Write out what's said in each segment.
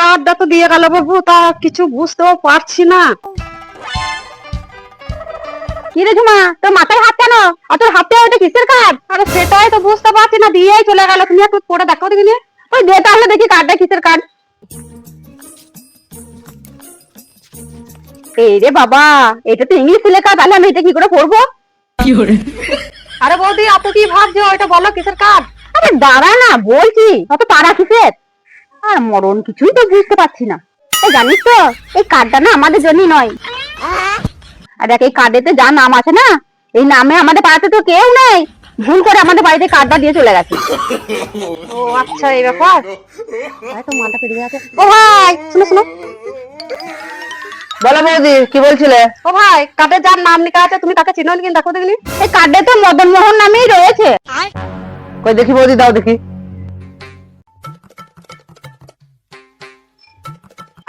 কার্ডটা তো দিয়ে গেল বাবু, তা কিছু বুঝতেও পারছি না। কি রে ঝুমা, তোর মাথায় হাত কেন? আর তোর হাতে ওটা কিসের কার্ড? আরে সেটাই তো বুঝতে পারছি না, দিয়েই চলে গেল। তুমি একটু পড়ে দেখো দেখিনি। ওই দে তাহলে দেখি কার্ডটা কিসের কার্ড। এই রে বাবা, এটা তো ইংলিশ লেখা, তাহলে আমি এটা কি করে পড়বো? আরে বৌদি, আপু কি ভাবছো? এটা বলো কিসের কার্ড? আরে দাঁড়া না, বলছি অত পাড়া কিসের? আর মরণ কিছুই তো বুঝতে পারছি না। এই জানিস তো, এই কার্ডটা না আমাদের জন্যই নয়। আর দেখ, এই কার্ডেতে যা নাম আছে না, এই নামে আমাদের পাড়াতে তো কেউ নেই। ভুল করে আমাদের বাড়িতে কার্ডটা দিয়ে চলে গেছে। ও আচ্ছা, এই ব্যাপার। তাই তো মাথা পেরিয়ে গেছে। ও ভাই, শুনো শুনো। বলো বৌদি, কি বলছিলে? ও ভাই, কার্ডে যার নাম লেখা আছে তুমি তাকে চিনো নাকি? দেখো দেখিনি। এই কার্ডে তো মদন মোহন নামেই রয়েছে। কই দেখি বৌদি, দাও দেখি।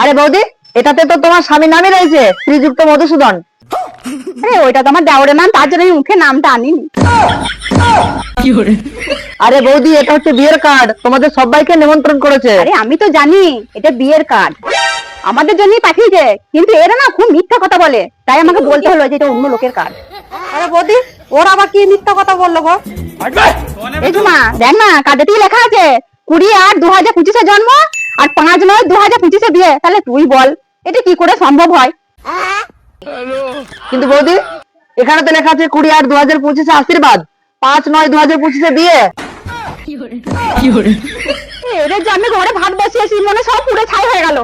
আরে বৌদি, এটাতে তো তোমার স্বামীর নামই রয়েছে, শ্রীযুক্ত মধুসূদন। আরে ওইটা তো আমার দেওরের নাম, তার জন্য আমি মুখে নামটা আনিনি। আরে বৌদি, এটা হচ্ছে বিয়ের কার্ড, তোমাদের সবাইকে নিমন্ত্রণ করেছে। আরে আমি তো জানি এটা বিয়ের কার্ড, আমাদের জন্যই পাঠিয়েছে, কিন্তু এরা না খুব মিথ্যা কথা বলে, তাই আমাকে বলতে হলো যে এটা অন্য লোকের কার্ড। আরে বৌদি, ওর আবার কি মিথ্যা কথা বললো গো? এই মা দেখ না, কার্ডেতেই লেখা আছে 20/8/2025 জন্ম, আর 5/9/2025 বিয়ে। তাহলে তুই বল এটা কি করে সম্ভব হয়? কিন্তু বৌদি, এখানে তো লেখা আছে 20/8/2025 আশীর্বাদ, 5/9/2025 বিয়ে। এদের যে আমি ঘরে ভাত বসিয়েছি, মনে সব পুরো ছাই হয়ে গেল।